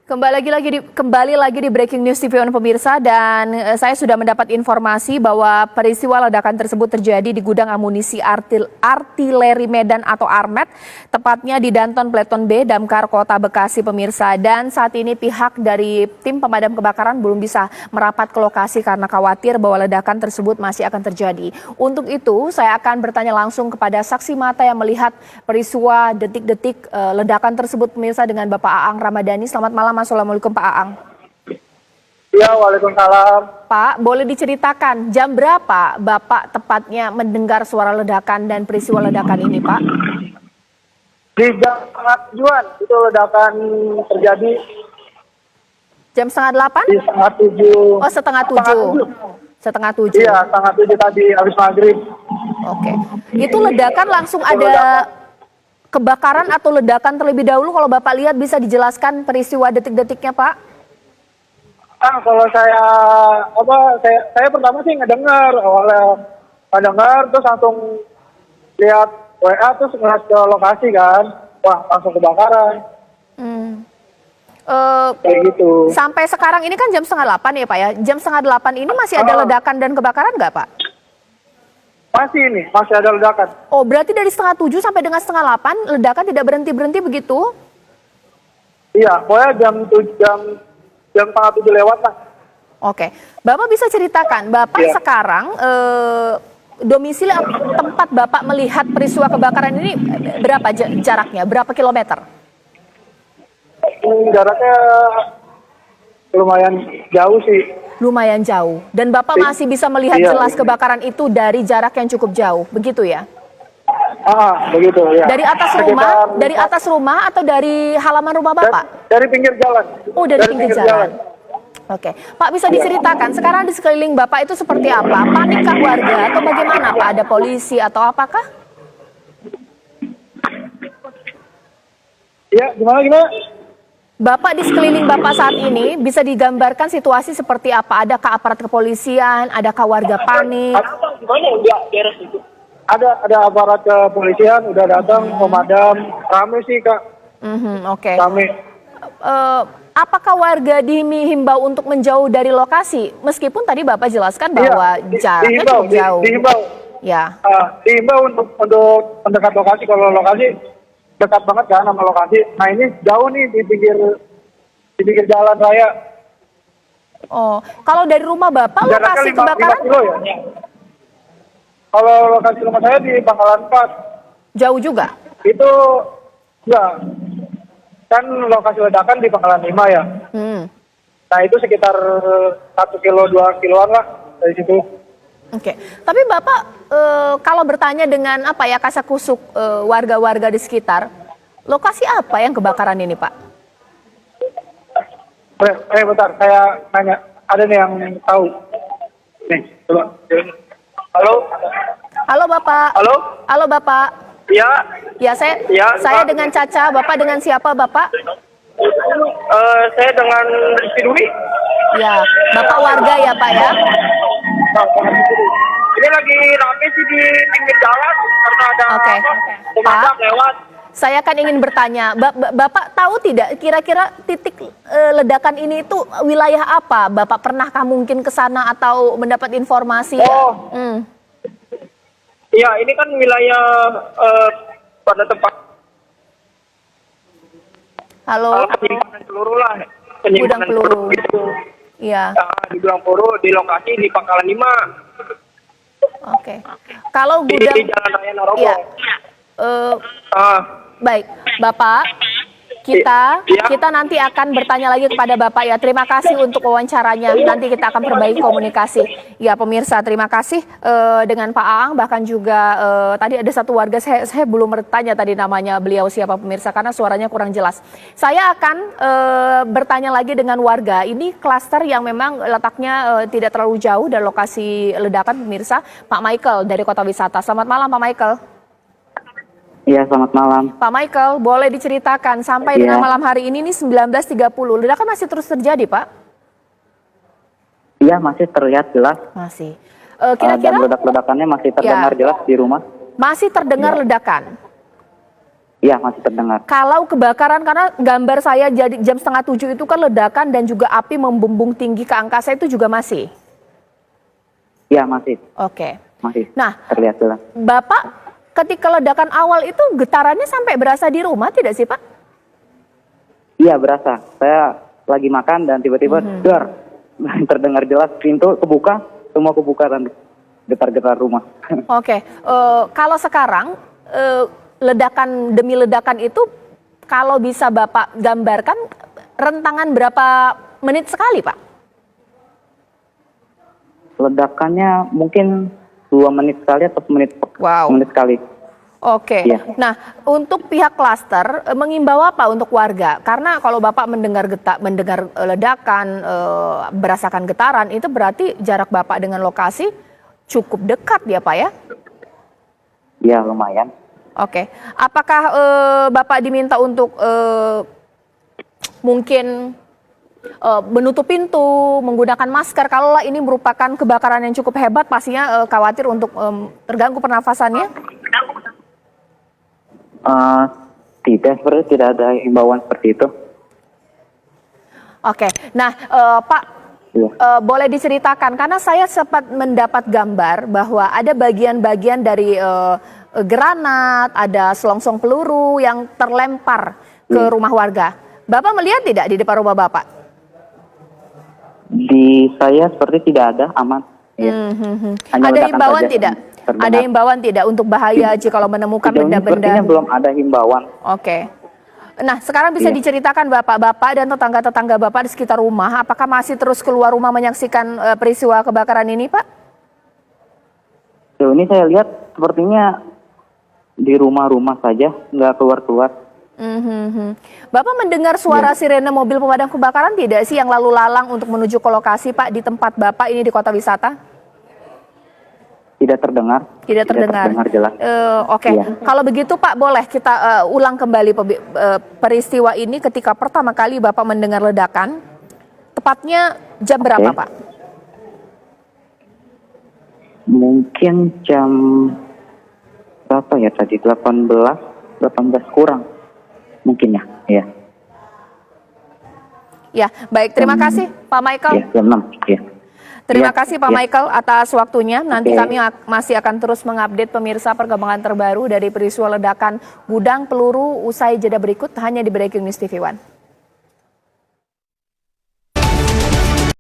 Kembali lagi di Breaking News TV One pemirsa, dan saya sudah mendapat informasi bahwa peristiwa ledakan tersebut terjadi di gudang amunisi artileri Medan atau Armet, tepatnya di Danton Pleton B, Damkar Kota Bekasi pemirsa. Dan saat ini pihak dari tim pemadam kebakaran belum bisa merapat ke lokasi karena khawatir bahwa ledakan tersebut masih akan terjadi. Untuk itu saya akan bertanya langsung kepada saksi mata yang melihat peristiwa detik-detik ledakan tersebut pemirsa dengan Bapak Aang Ramadhani. Selamat malam. Assalamualaikum Pak Aang. Ya, waalaikumsalam. Pak, boleh diceritakan jam berapa Bapak tepatnya mendengar suara ledakan dan peristiwa ledakan ini, Pak? Di jam 7:30-an itu ledakan terjadi. Jam 6:30? Di 6:30. Oh, 6:30. 6:30. Iya, 6:30 tadi habis maghrib. Oke. Itu ledakan langsung ada kebakaran atau ledakan terlebih dahulu? Kalau Bapak lihat bisa dijelaskan peristiwa detik-detiknya, Pak? Kalau saya pertama sih ngedengar, terus langsung lihat WA terus ngeliat ke lokasi kan, wah langsung kebakaran. Kayak gitu. Sampai sekarang ini kan jam 7:30 ya Pak ya, jam 7:30 ini masih ada ledakan dan kebakaran nggak Pak? Masih ada ledakan. Oh, berarti dari 7:30 sampai dengan 7:30 ledakan tidak berhenti-berhenti begitu? Iya, pokoknya jam 6:30 lewat lah. Oke, Bapak bisa ceritakan, Bapak sekarang domisili tempat Bapak melihat peristiwa kebakaran ini berapa jaraknya, berapa kilometer? Jaraknya lumayan jauh sih. Lumayan jauh. Dan Bapak masih bisa melihat jelas kebakaran itu dari jarak yang cukup jauh, begitu ya? Begitu ya. Dari atas rumah atau dari halaman rumah Bapak? Dari pinggir jalan. Oh, dari pinggir jalan. Oke, Pak bisa diceritakan sekarang di sekeliling Bapak itu seperti apa? Panikkah warga atau bagaimana Pak? Ada polisi atau apakah? Ya, gimana? Bapak di sekeliling Bapak saat ini bisa digambarkan situasi seperti apa? Adakah aparat kepolisian? Adakah warga panik? Ada aparat kepolisian udah datang, pemadam, rame sih Kak. Oke. Rame. Apakah warga dihimbau untuk menjauh dari lokasi? Meskipun tadi Bapak jelaskan bahwa jaraknya cukup jauh. Dihimbau. Ya. Dihimbau untuk mendekat lokasi. Kalau lokasi dekat banget kan sama lokasi. Nah ini jauh nih di pinggir jalan raya. Oh, kalau dari rumah Bapak lokasi kebakaran? 5 kilo ya. Kalau lokasi rumah saya di Pangkalan 4. Jauh juga? Itu enggak. Kan lokasi ledakan di Pangkalan 5 ya. Nah itu sekitar 1 kilo 2 kiloan lah dari situ. Oke, tapi Bapak kalau bertanya dengan apa ya kasakusuk warga-warga di sekitar, lokasi apa yang kebakaran ini Pak? Bentar, saya nanya, ada nih yang tahu. Nih, coba. Halo? Halo Bapak. Halo? Halo Bapak. Ya. Ya, saya dengan Caca. Bapak dengan siapa Bapak? Saya dengan Rizky Dwi. Ya, Bapak warga ya Pak ya? Ini lagi rame sih di pinggir jalan karena ada pemadam lewat. Saya kan ingin bertanya, Bapak tahu tidak kira-kira titik ledakan ini itu wilayah apa? Bapak pernahkah mungkin ke sana atau mendapat informasi? Iya, ini kan wilayah pada tempat. Halo. Penyimpanan peluru lah. Gudang peluru. Iya. Di gudang peluru di lokasi di Pangkalan 5. Oke. Kalau di Jalan Raya Narogong. Iya. Baik, Bapak, kita nanti akan bertanya lagi kepada Bapak ya. Terima kasih untuk wawancaranya. Nanti kita akan perbaiki komunikasi. Ya pemirsa, terima kasih dengan Pak Aang. Bahkan juga tadi ada satu warga, saya belum bertanya tadi namanya beliau siapa pemirsa karena suaranya kurang jelas. Saya akan bertanya lagi dengan warga. Ini klaster yang memang letaknya tidak terlalu jauh dari lokasi ledakan pemirsa. Pak Michael dari Kota Wisata. Selamat malam Pak Michael. Iya, selamat malam. Pak Michael, boleh diceritakan sampai dengan malam hari ini 19.30, ledakan masih terus terjadi, Pak? Iya, masih terlihat jelas. Masih. Kira-kira dan ledakannya masih terdengar jelas di rumah. Masih terdengar ledakan? Iya, masih terdengar. Kalau kebakaran, karena gambar saya jadi jam 6:30 itu kan ledakan dan juga api membumbung tinggi ke angkasa, itu juga masih? Iya, masih. Oke. Masih Nah, terlihat jelas. Bapak ketika ledakan awal itu getarannya sampai berasa di rumah tidak sih Pak? Iya, berasa. Saya lagi makan dan tiba-tiba dar, terdengar jelas pintu kebuka, semua kebuka dan getar-getar rumah. Oke. Kalau sekarang ledakan demi ledakan itu kalau bisa Bapak gambarkan rentangan berapa menit sekali Pak? Ledakannya mungkin 2 menit sekali atau menit sekali. Oke. Iya. Nah, untuk pihak klaster mengimbau apa untuk warga? Karena kalau Bapak mendengar ledakan, merasakan getaran, itu berarti jarak Bapak dengan lokasi cukup dekat ya Pak ya? Iya, lumayan. Oke. Apakah Bapak diminta untuk mungkin menutup pintu, menggunakan masker? Kalau ini merupakan kebakaran yang cukup hebat, pastinya khawatir untuk terganggu pernafasannya? Tidak ada himbauan seperti itu. Oke. Nah, Pak, boleh diceritakan, karena saya sempat mendapat gambar bahwa ada bagian-bagian dari granat, ada selongsong peluru yang terlempar ke rumah warga. Bapak melihat tidak di depan rumah Bapak? Di saya seperti tidak ada, aman. Ya. Ada himbauan tidak? Ada himbauan tidak untuk bahaya jika kalau menemukan benda-benda? Sepertinya belum ada himbauan. Oke. Nah, sekarang bisa diceritakan Bapak-bapak dan tetangga-tetangga Bapak di sekitar rumah, apakah masih terus keluar rumah menyaksikan peristiwa kebakaran ini, Pak? Ini saya lihat sepertinya di rumah-rumah saja, nggak keluar-keluar. Bapak mendengar suara sirene mobil pemadam kebakaran tidak sih yang lalu lalang untuk menuju ke lokasi, Pak, di tempat Bapak ini di kota wisata? Tidak terdengar. Tidak terdengar jelas. Oke. Iya. Kalau begitu Pak, boleh kita ulang kembali peristiwa ini ketika pertama kali Bapak mendengar ledakan. Tepatnya jam berapa, Pak? Mungkin jam berapa ya tadi? 18 kurang. Mungkin ya. Iya. Ya, baik. Terima kasih Pak Michael. Iya, jam 6. Iya. Terima kasih Pak Michael atas waktunya. Nanti kami masih akan terus mengupdate pemirsa perkembangan terbaru dari peristiwa ledakan gudang peluru usai jeda berikut hanya di Breaking News TV One.